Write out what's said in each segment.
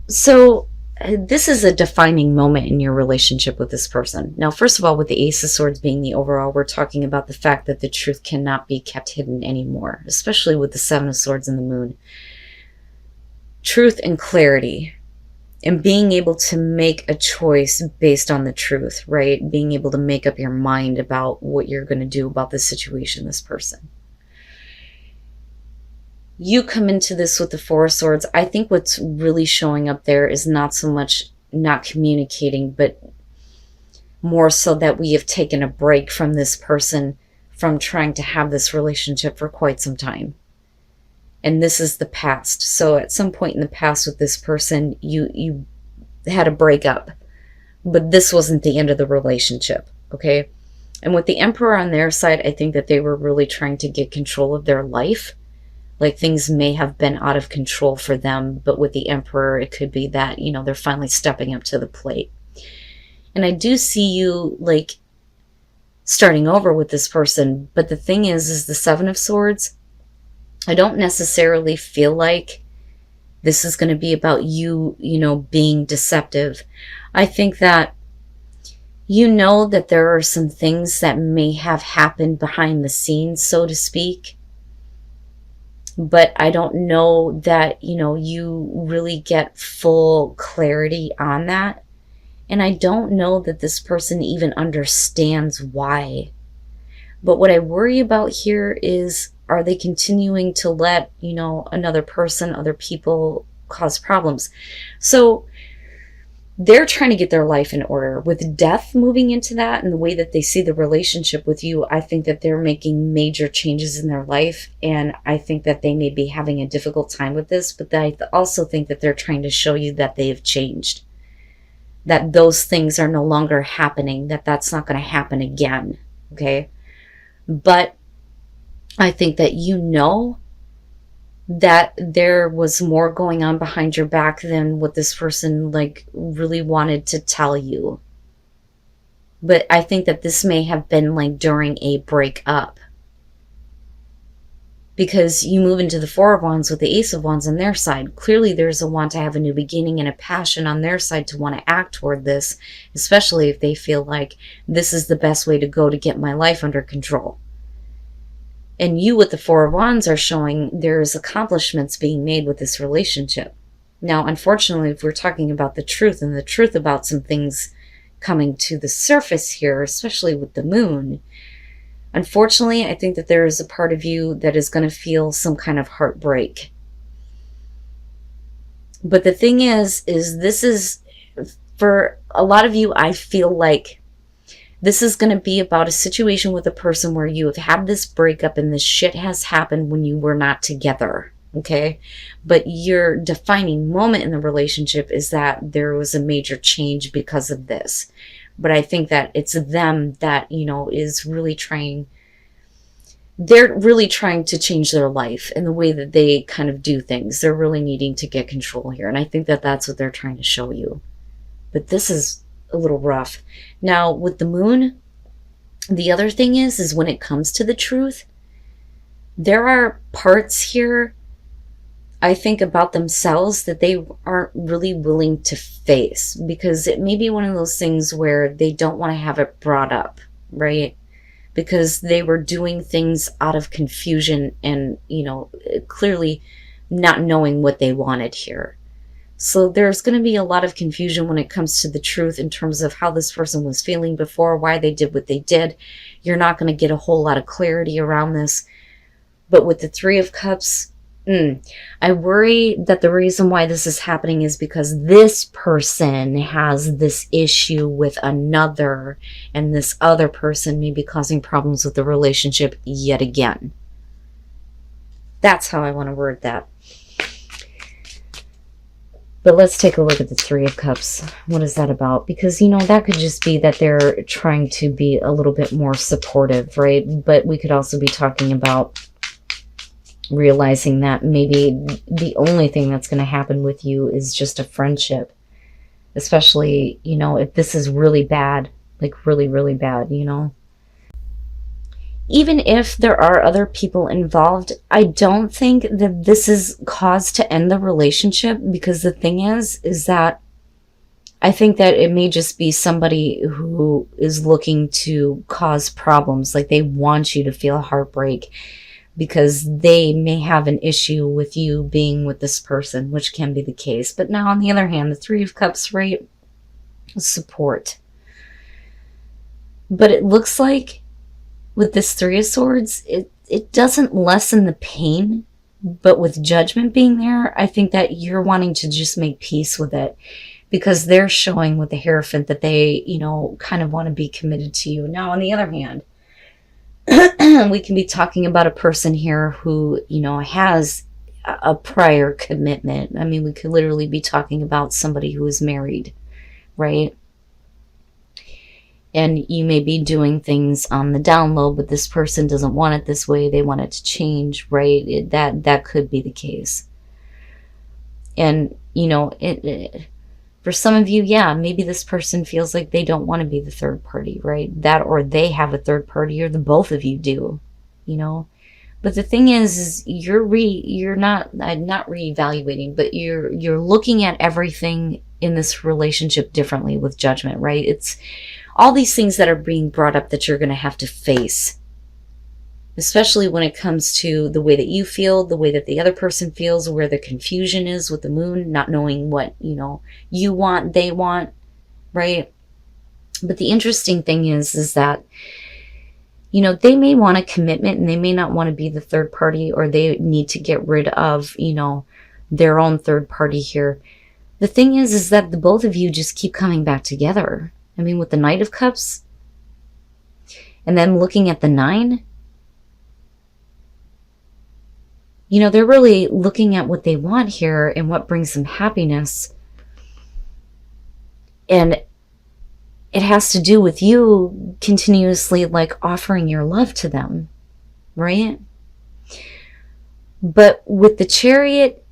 So, this is a defining moment in your relationship with this person. Now, first of all, with the Ace of Swords being the overall, we're talking about the fact that the truth cannot be kept hidden anymore, especially with the Seven of Swords and the Moon. Truth and clarity, and being able to make a choice based on the truth, right? Being able to make up your mind about what you're going to do about this situation, this person. You come into this with the Four of Swords. I think what's really showing up there is not so much not communicating, but more so that we have taken a break from this person, from trying to have this relationship for quite some time. And this is the past. So at some point in the past with this person, you had a breakup, but this wasn't the end of the relationship, okay? And with the Emperor on their side, I think that they were really trying to get control of their life. Like, things may have been out of control for them, but with the Emperor, it could be that, they're finally stepping up to the plate. And I do see you, like, starting over with this person, but the thing is the Seven of Swords, I don't necessarily feel like this is going to be about you, being deceptive. I think that that there are some things that may have happened behind the scenes, so to speak. But I don't know that, you really get full clarity on that. And I don't know that this person even understands why. But what I worry about here is, are they continuing to let, another person, other people cause problems? So they're trying to get their life in order. With death moving into that and the way that they see the relationship with you, I think that they're making major changes in their life. And I think that they may be having a difficult time with this, but I also think that they're trying to show you that they have changed. That those things are no longer happening, that that's not going to happen again, okay? But I think that that there was more going on behind your back than what this person really wanted to tell you. But I think that this may have been during a breakup, because you move into the Four of Wands with the Ace of Wands on their side. Clearly there's a want to have a new beginning and a passion on their side to want to act toward this, especially if they feel like this is the best way to go to get my life under control. And you with the Four of Wands are showing there's accomplishments being made with this relationship. Now, unfortunately, if we're talking about the truth, and the truth about some things coming to the surface here, especially with the Moon, unfortunately, I think that there is a part of you that is going to feel some kind of heartbreak. But the thing is this is, for a lot of you, I feel like this is going to be about a situation with a person where you have had this breakup and this shit has happened when you were not together, okay? But your defining moment in the relationship is that there was a major change because of this. But I think that it's them that, is really trying, they're really trying to change their life and the way that they kind of do things. They're really needing to get control here. And I think that that's what they're trying to show you. But this is a little rough. Now, with the Moon, the other thing is when it comes to the truth, there are parts here, I think, about themselves that they aren't really willing to face, because it may be one of those things where they don't want to have it brought up, right? Because they were doing things out of confusion and, clearly not knowing what they wanted here. So there's going to be a lot of confusion when it comes to the truth in terms of how this person was feeling before, why they did what they did. You're not going to get a whole lot of clarity around this. But with the Three of Cups, I worry that the reason why this is happening is because this person has this issue with another, and this other person may be causing problems with the relationship yet again. That's how I want to word that. But let's take a look at the Three of Cups. What is that about? Because, that could just be that they're trying to be a little bit more supportive, right? But we could also be talking about realizing that maybe the only thing that's going to happen with you is just a friendship. Especially, if this is really bad, like really, really bad, even if there are other people involved, I don't think that this is cause to end the relationship, because the thing is that I think that it may just be somebody who is looking to cause problems. Like, they want you to feel heartbreak because they may have an issue with you being with this person, which can be the case. But now, on the other hand, the Three of Cups, right? Support. But it looks like with this Three of Swords, it doesn't lessen the pain. But with Judgment being there, I think that you're wanting to just make peace with it, because they're showing with the Hierophant that they, kind of want to be committed to you. Now, on the other hand, we can be talking about a person here who, has a prior commitment. I mean, we could literally be talking about somebody who is married, right? And you may be doing things on the down low, but this person doesn't want it this way. They want it to change, right? That could be the case. And, for some of you, yeah, maybe this person feels like they don't want to be the third party, right? That, or they have a third party, or the both of you do, But the thing is you're not reevaluating, but you're looking at everything in this relationship differently with Judgment, right? It's all these things that are being brought up that you're going to have to face, especially when it comes to the way that you feel, the way that the other person feels, where the confusion is with the Moon, not knowing what, you want, they want, right? But the interesting thing is that, they may want a commitment and they may not want to be the third party, or they need to get rid of, their own third party here. The thing is that the both of you just keep coming back together. I mean, with the Knight of Cups and then looking at the 9, they're really looking at what they want here and what brings them happiness. And it has to do with you continuously, like, offering your love to them, right? But with the Chariot,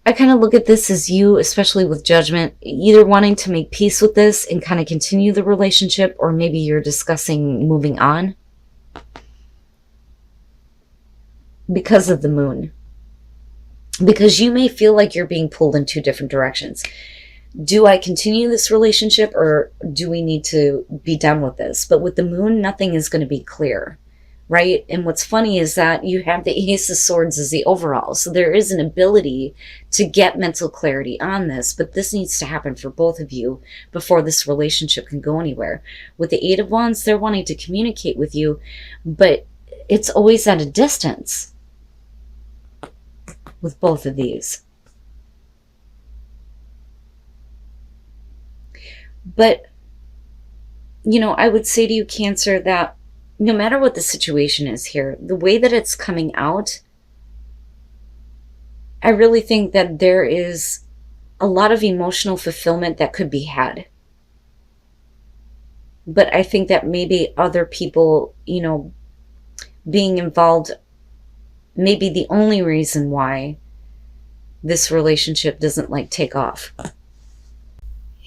I kind of look at this as you, especially with Judgment, either wanting to make peace with this and kind of continue the relationship, or maybe you're discussing moving on because of the Moon. Because you may feel like you're being pulled in two different directions. Do I continue this relationship, or do we need to be done with this? But with the Moon, nothing is going to be clear, right? And what's funny is that you have the Ace of Swords as the overall. So there is an ability to get mental clarity on this, but this needs to happen for both of you before this relationship can go anywhere. With the Eight of Wands, they're wanting to communicate with you, but it's always at a distance with both of these. But, I would say to you, Cancer, that no matter what the situation is here, the way that it's coming out, I really think that there is a lot of emotional fulfillment that could be had. But I think that maybe other people, being involved may be the only reason why this relationship doesn't take off.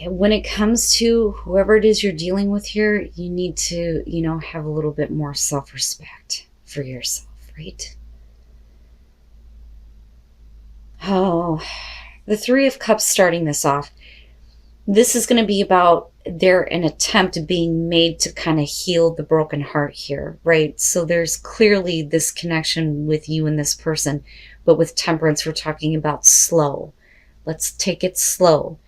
When it comes to whoever it is you're dealing with here, you need to, have a little bit more self-respect for yourself, right? Oh, the Three of Cups starting this off. This is going to be about an attempt being made to kind of heal the broken heart here, right? So there's clearly this connection with you and this person, but with Temperance, we're talking about slow. Let's take it slow.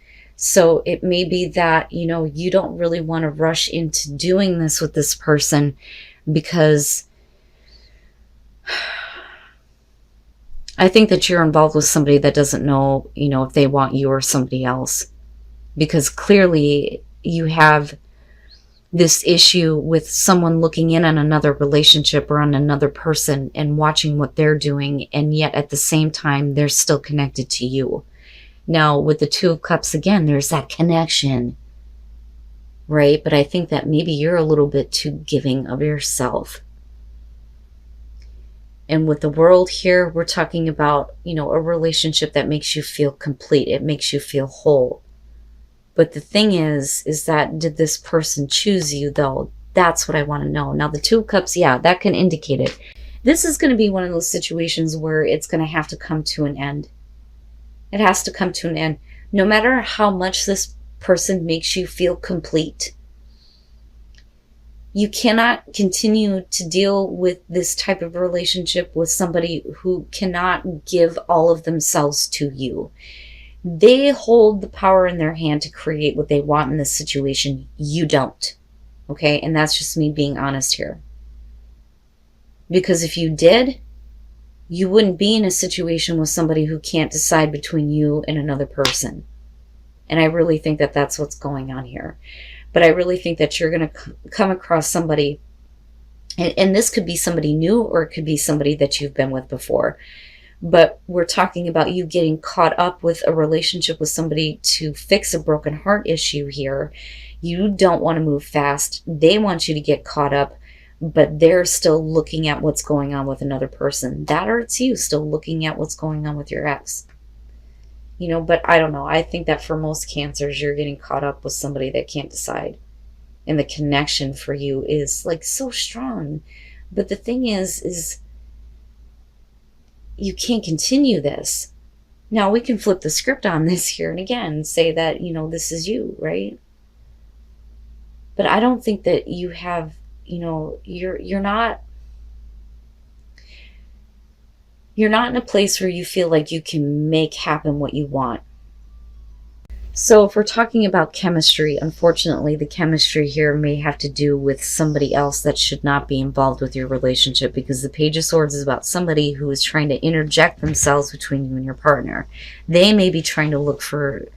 So it may be that, you don't really want to rush into doing this with this person, because I think that you're involved with somebody that doesn't know, if they want you or somebody else. Because clearly you have this issue with someone looking in on another relationship or on another person and watching what they're doing, and yet at the same time, they're still connected to you. Now, with the Two of Cups, again, there's that connection, right? But I think that maybe you're a little bit too giving of yourself. And with the World here, we're talking about, a relationship that makes you feel complete. It makes you feel whole. But the thing is that did this person choose you, though? That's what I want to know. Now, the Two of Cups, yeah, that can indicate it. This is going to be one of those situations where it's going to have to come to an end. It has to come to an end. No matter how much this person makes you feel complete, you cannot continue to deal with this type of relationship with somebody who cannot give all of themselves to you. They hold the power in their hand to create what they want in this situation. You don't. Okay? And that's just me being honest here. Because if you did, you wouldn't be in a situation with somebody who can't decide between you and another person. And I really think that that's what's going on here. But I really think that you're going to come across somebody, and this could be somebody new, or it could be somebody that you've been with before. But we're talking about you getting caught up with a relationship with somebody to fix a broken heart issue here. You don't want to move fast. They want you to get caught up, but they're still looking at what's going on with another person. That, or it's you still looking at what's going on with your ex. You know, but I don't know. I think that for most Cancers, you're getting caught up with somebody that can't decide. And the connection for you is like so strong. But the thing is you can't continue this. Now, we can flip the script on this here and again and say that, you know, this is you, right? But I don't think that you have, you know, you're not in a place where you feel like you can make happen what you want. So if we're talking about chemistry, unfortunately, the chemistry here may have to do with somebody else that should not be involved with your relationship, because the Page of Swords is about somebody who is trying to interject themselves between you and your partner. They may be trying to look for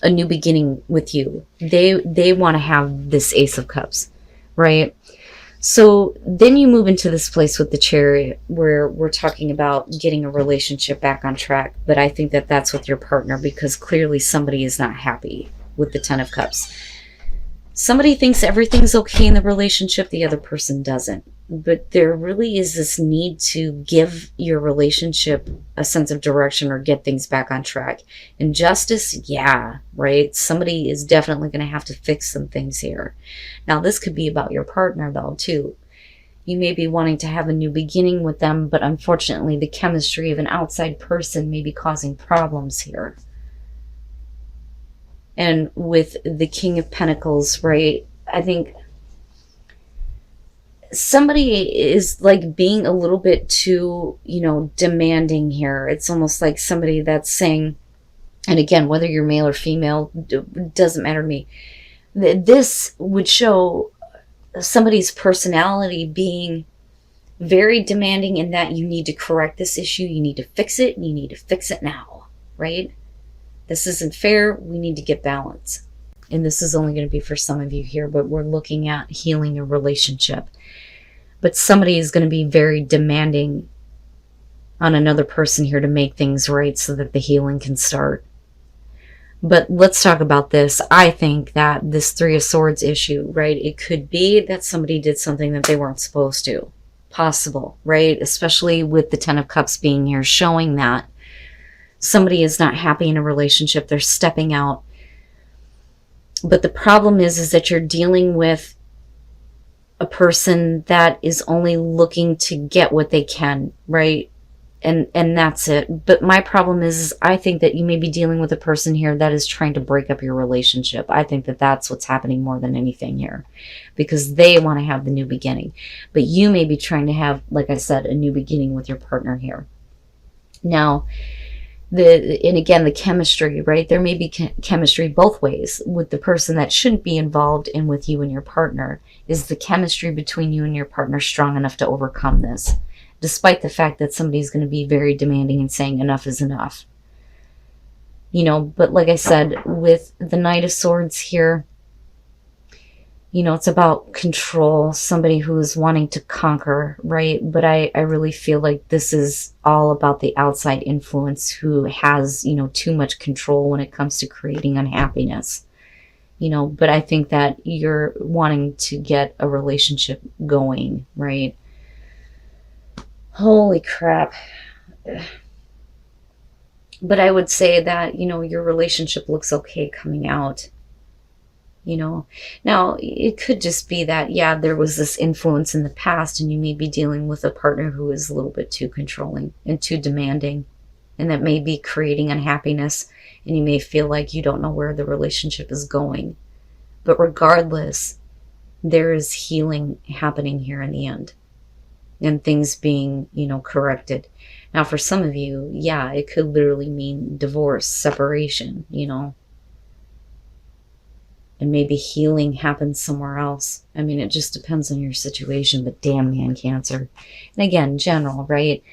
a new beginning with you. They want to have this Ace of Cups, right? So then you move into this place with the Chariot where we're talking about getting a relationship back on track. But I think that that's with your partner, because clearly somebody is not happy with the Ten of Cups. Somebody thinks everything's okay in the relationship, the other person doesn't. But there really is this need to give your relationship a sense of direction or get things back on track. And Justice, yeah, right? Somebody is definitely going to have to fix some things here. Now, this could be about your partner, though, too. You may be wanting to have a new beginning with them, but unfortunately, the chemistry of an outside person may be causing problems here. And with the King of Pentacles, right, I think somebody is like being a little bit too, you know, demanding here. It's almost like somebody that's saying, and again, whether you're male or female, doesn't matter to me. This would show somebody's personality being very demanding in that you need to correct this issue, you need to fix it, and you need to fix it now, right? This isn't fair. We need to get balance. And this is only going to be for some of you here, but we're looking at healing a relationship. But somebody is going to be very demanding on another person here to make things right so that the healing can start. But let's talk about this. I think that this Three of Swords issue, right? It could be that somebody did something that they weren't supposed to. Possible, right? Especially with the Ten of Cups being here, showing that somebody is not happy in a relationship. They're stepping out. But the problem is that you're dealing with a person that is only looking to get what they can, right? And that's it. But my problem is I think that you may be dealing with a person here that is trying to break up your relationship. I think that that's what's happening more than anything here, because they want to have the new beginning. But you may be trying to have, like I said, a new beginning with your partner here. Now, and again, the chemistry, right? There may be chemistry both ways with the person that shouldn't be involved and with you and your partner. Is the chemistry between you and your partner strong enough to overcome this? Despite the fact that somebody's going to be very demanding and saying enough is enough. You know, but like I said, with the Knight of Swords here, you know, it's about control, somebody who is wanting to conquer, right? But I really feel like this is all about the outside influence who has, you know, too much control when it comes to creating unhappiness. You know, but I think that you're wanting to get a relationship going, right? Holy crap. But I would say that, you know, your relationship looks okay coming out. you know. Now, it could just be that, yeah, there was this influence in the past and you may be dealing with a partner who is a little bit too controlling and too demanding, and that may be creating unhappiness, and you may feel like you don't know where the relationship is going. But regardless, there is healing happening here in the end, and things being, corrected. Now, for some of you, yeah, it could literally mean divorce, separation, and maybe healing happens somewhere else. I mean, it just depends on your situation, but damn, man, Cancer. And again, general, right?